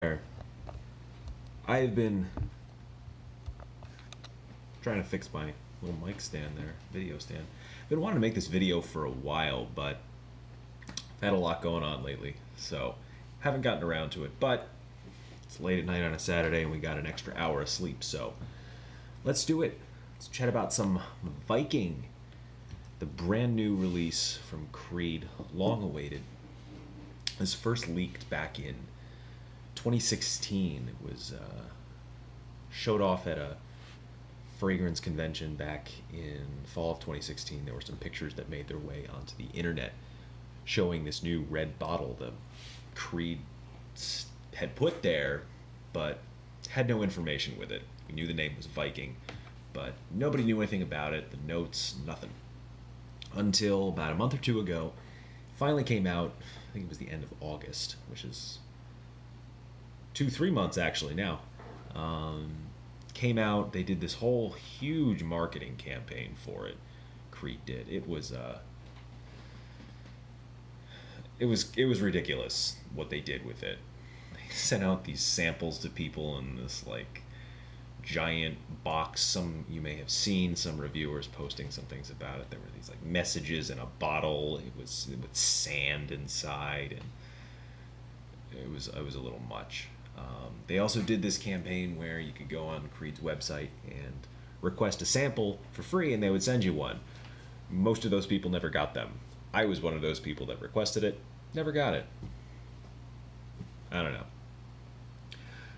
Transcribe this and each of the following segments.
there. I've been trying to fix my little mic stand there, video stand. I've been wanting to make this video for a while, but I've had a lot going on lately, so haven't gotten around to it. But it's late at night on a Saturday, and we got an extra hour of sleep, so let's do it. Let's chat about some Viking, the brand new release from Creed, long awaited. This first leaked back in 2016. It was showed off at a fragrance convention back in fall of 2016. There were some pictures that made their way onto the internet showing this new red bottle that Creed had put there, but had no information with it. We knew the name was Viking, but nobody knew anything about it, the notes, nothing. Until about a month or two ago, finally came out. I think it was the end of August, which is 2-3 months actually now. Came out. They did this whole huge marketing campaign for it. Creed did. It was ridiculous what they did with it. They sent out these samples to people in this like giant box. Some you may have seen some reviewers posting some things about it. There were these like messages in a bottle. It was with sand inside, and it was a little much. They also did this campaign where you could go on Creed's website and request a sample for free, and they would send you one. Most of those people never got them. I was one of those people that requested it, never got it. I don't know.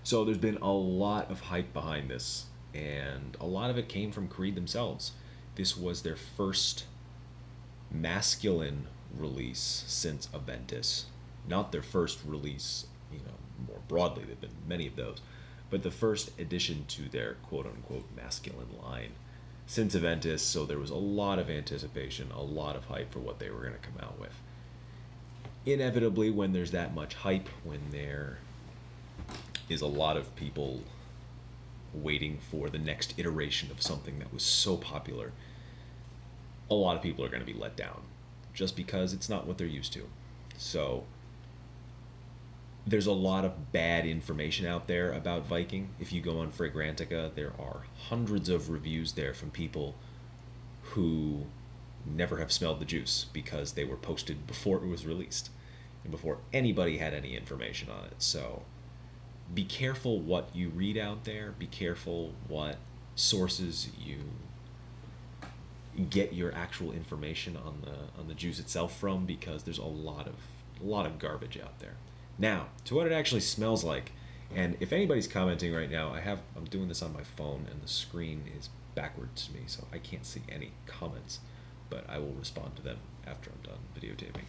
So there's been a lot of hype behind this, and a lot of it came from Creed themselves. This was their first masculine release since Aventus. Not their first release, more broadly. There've been many of those, but the first addition to their quote-unquote masculine line since Aventus. So there was a lot of anticipation, a lot of hype for what they were going to come out with. Inevitably, when there's that much hype, when there is a lot of people waiting for the next iteration of something that was so popular, a lot of people are going to be let down just because it's not what they're used to. So there's a lot of bad information out there about Viking. If you go on Fragrantica, there are hundreds of reviews there from people who never have smelled the juice because they were posted before it was released and before anybody had any information on it. So be careful what you read out there. Be careful what sources you get your actual information on the juice itself from, because there's a lot of garbage out there. Now, to what it actually smells like, and if anybody's commenting right now, I'm doing this on my phone and the screen is backwards to me, so I can't see any comments, but I will respond to them after I'm done videotaping.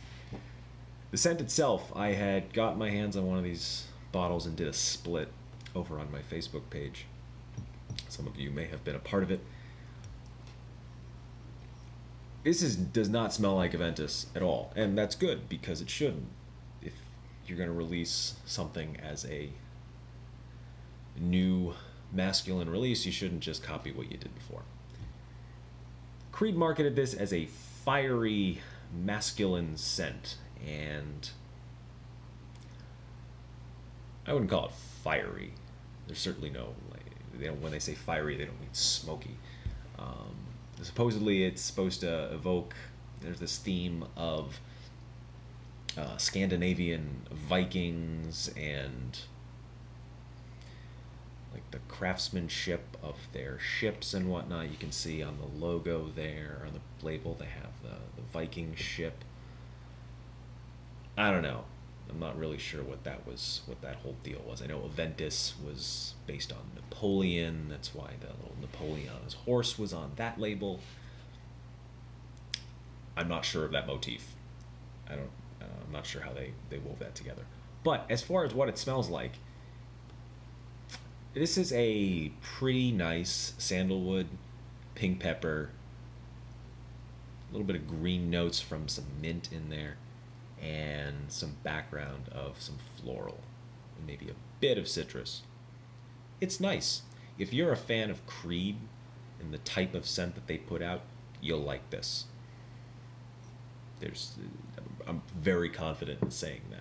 The scent itself, I had got my hands on one of these bottles and did a split over on my Facebook page. Some of you may have been a part of it. This does not smell like Aventus at all, and that's good because it shouldn't. If you're going to release something as a new masculine release, you shouldn't just copy what you did before. Creed marketed this as a fiery masculine scent, and I wouldn't call it fiery. There's certainly no, when they say fiery, they don't mean smoky. Supposedly it's supposed to evoke, there's this theme of Scandinavian Vikings and like the craftsmanship of their ships and whatnot. You can see on the logo there, on the label, they have the Viking ship. I don't know. I'm not really sure what that whole deal was. I know Aventus was based on Napoleon. That's why the little Napoleon on his horse was on that label. I'm not sure of that motif. I'm not sure how they wove that together. But as far as what it smells like, this is a pretty nice sandalwood, pink pepper, a little bit of green notes from some mint in there, and some background of some floral, and maybe a bit of citrus. It's nice. If you're a fan of Creed and the type of scent that they put out, you'll like this. I'm very confident in saying that.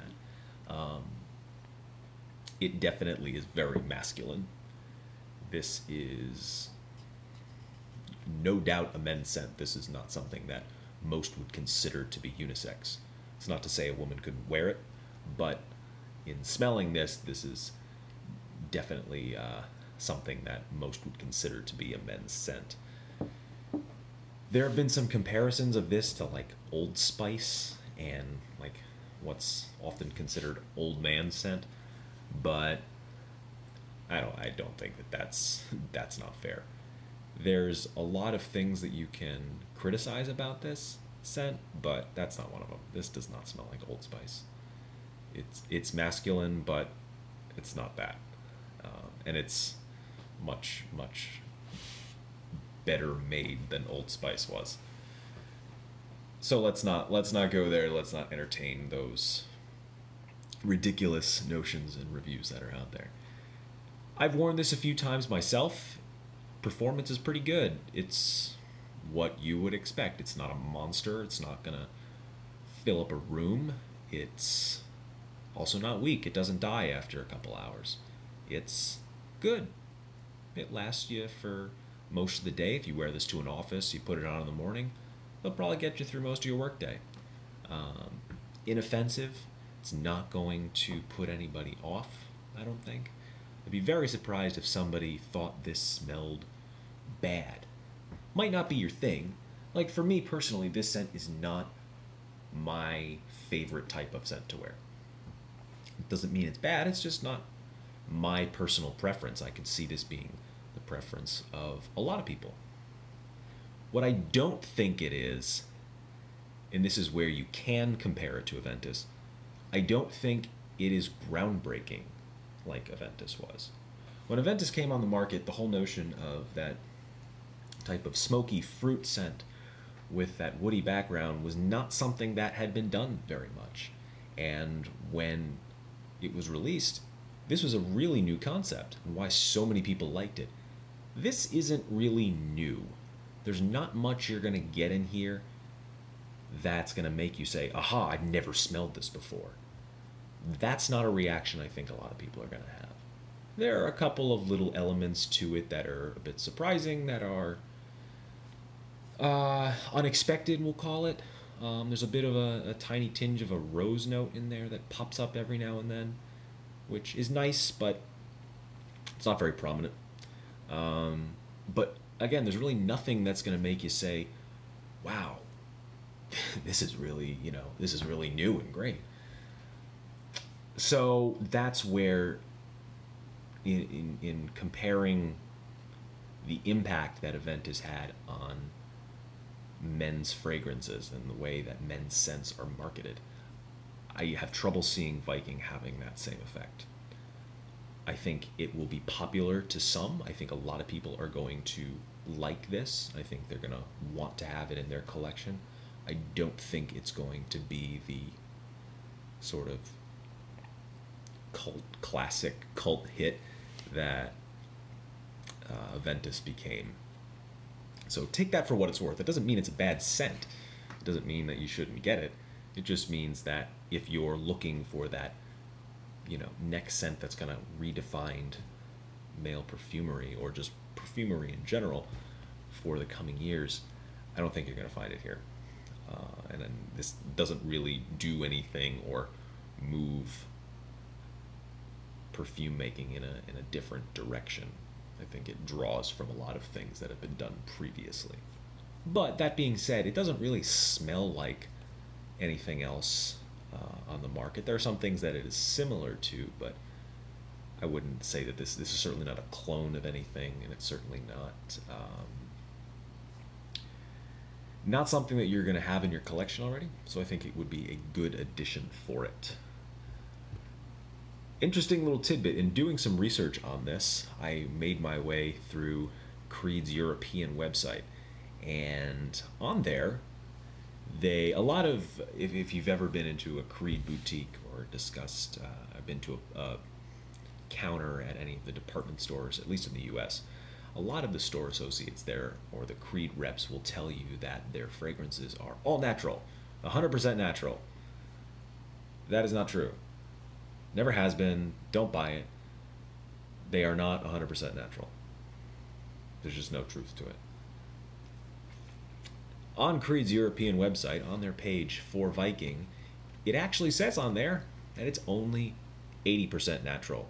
it definitely is very masculine. This is no doubt a men's scent. This is not something that most would consider to be unisex. It's not to say a woman couldn't wear it, but in smelling this, this is definitely something that most would consider to be a men's scent. There have been some comparisons of this to like Old Spice and like what's often considered old man scent, but I don't think that that's not fair. There's a lot of things that you can criticize about this scent, but that's not one of them. This does not smell like Old Spice. It's masculine, but it's not that, and it's much better made than Old Spice was. So let's not go there. Let's not entertain those ridiculous notions and reviews that are out there. I've worn this a few times myself. Performance is pretty good. It's what you would expect. It's not a monster. It's not gonna fill up a room. It's also not weak. It doesn't die after a couple hours. It's good. It lasts you for most of the day. If you wear this to an office, you put it on in the morning, they'll probably get you through most of your workday. Inoffensive. It's not going to put anybody off, I don't think. I'd be very surprised if somebody thought this smelled bad. Might not be your thing. Like for me personally, this scent is not my favorite type of scent to wear. It doesn't mean it's bad, it's just not my personal preference. I could see this being the preference of a lot of people. What I don't think it is, and this is where you can compare it to Aventus, I don't think it is groundbreaking like Aventus was. When Aventus came on the market, the whole notion of that type of smoky fruit scent with that woody background was not something that had been done very much. And when it was released, this was a really new concept, and why so many people liked it. This isn't really new. There's not much you're going to get in here that's going to make you say, aha, I've never smelled this before. That's not a reaction I think a lot of people are going to have. There are a couple of little elements to it that are a bit surprising, that are unexpected, we'll call it. There's a bit of a tiny tinge of a rose note in there that pops up every now and then, which is nice, but it's not very prominent. But again, there's really nothing that's going to make you say, wow, this is really, this is really new and great. So that's where, in comparing the impact that Aventus had on men's fragrances and the way that men's scents are marketed, I have trouble seeing Viking having that same effect. I think it will be popular to some. I think a lot of people are going to like this. I think they're going to want to have it in their collection. I don't think it's going to be the sort of classic cult hit that Aventus became. So take that for what it's worth. It doesn't mean it's a bad scent. It doesn't mean that you shouldn't get it. It just means that if you're looking for that, next scent that's going to redefine male perfumery, or just perfumery in general for the coming years, I don't think you're going to find it here. And then this doesn't really do anything or move perfume making in a different direction. I think it draws from a lot of things that have been done previously. But that being said, it doesn't really smell like anything else on the market. There are some things that it is similar to, but I wouldn't say that this is certainly not a clone of anything, and it's certainly not something that you're going to have in your collection already. So I think it would be a good addition for it. Interesting little tidbit. In doing some research on this, I made my way through Creed's European website, and on there, if you've ever been into a Creed boutique or discussed, I've been to a counter at any of the department stores, at least in the US, a lot of the store associates there, or the Creed reps, will tell you that their fragrances are all natural, 100% natural. That is not true. Never has been. Don't buy it. They are not 100% natural. There's just no truth to it. On Creed's European website, on their page for Viking, it actually says on there that it's only 80% natural.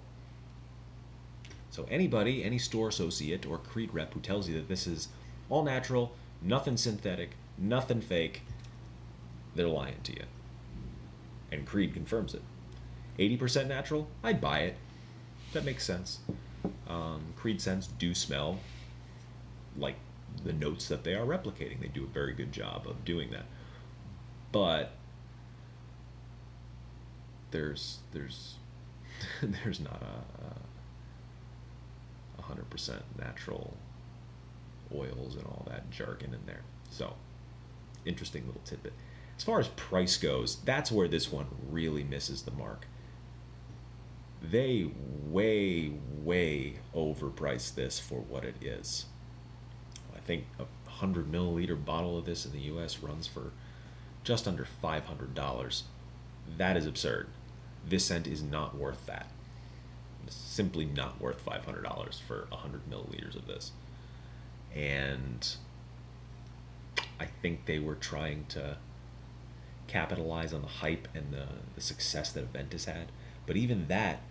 So anybody, any store associate or Creed rep who tells you that this is all natural, nothing synthetic, nothing fake, they're lying to you. And Creed confirms it. 80% natural, I'd buy it. That makes sense. Creed scents do smell like the notes that they are replicating. They do a very good job of doing that. But there's there's not a 100% natural oils and all that jargon in there. So, interesting little tidbit. As far as price goes, that's where this one really misses the mark. They way overpriced this for what it is. I think a 100 milliliter bottle of this in the US runs for just under $500. That is absurd. This scent is not worth that. It's simply not worth $500 for 100 milliliters of this. And I think they were trying to capitalize on the hype and the success that Aventus had. But even that,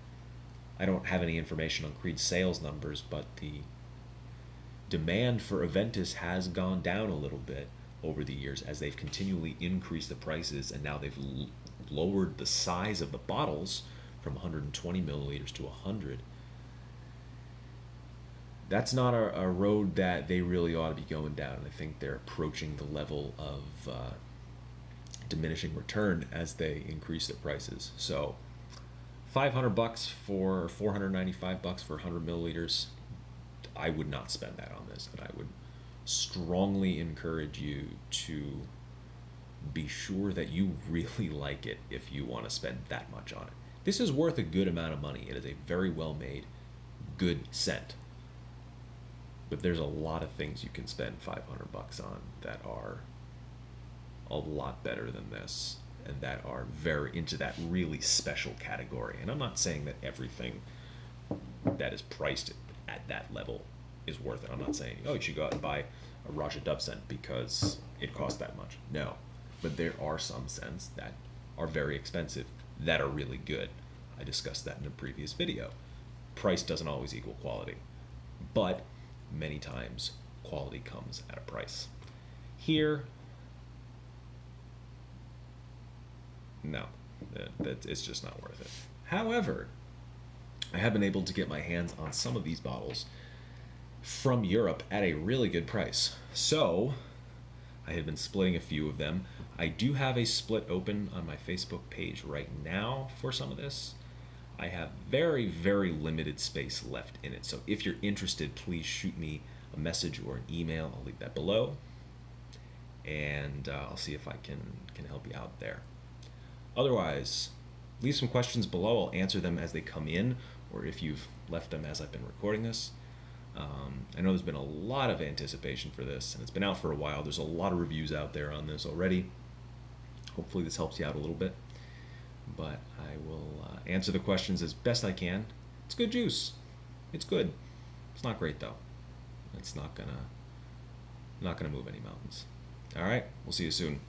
I don't have any information on Creed's sales numbers, but the demand for Aventus has gone down a little bit over the years as they've continually increased the prices, and now they've lowered the size of the bottles from 120 milliliters to 100. That's not a road that they really ought to be going down. I think they're approaching the level of diminishing return as they increase their prices. So $500 for $495 for 100 milliliters, I would not spend that on this, and I would strongly encourage you to be sure that you really like it if you want to spend that much on it. This is worth a good amount of money. It is a very well made, good scent. But there's a lot of things you can spend $500 on that are a lot better than this, and that are very into that really special category. And I'm not saying that everything that is priced at that level is worth it. I'm not saying, oh, you should go out and buy a Raja Dove scent because it costs that much. No. But there are some scents that are very expensive that are really good. I discussed that in a previous video. Price doesn't always equal quality, but many times quality comes at a price. Here, no, it's just not worth it. However, I have been able to get my hands on some of these bottles from Europe at a really good price. So I have been splitting a few of them. I do have a split open on my Facebook page right now for some of this. I have very, very limited space left in it. So if you're interested, please shoot me a message or an email. I'll leave that below. And I'll see if I can help you out there. Otherwise, leave some questions below. I'll answer them as they come in, or if you've left them as I've been recording this. I know there's been a lot of anticipation for this, and it's been out for a while. There's a lot of reviews out there on this already. Hopefully this helps you out a little bit. But I will answer the questions as best I can. It's good juice. It's good. It's not great though. It's not gonna move any mountains. All right, we'll see you soon.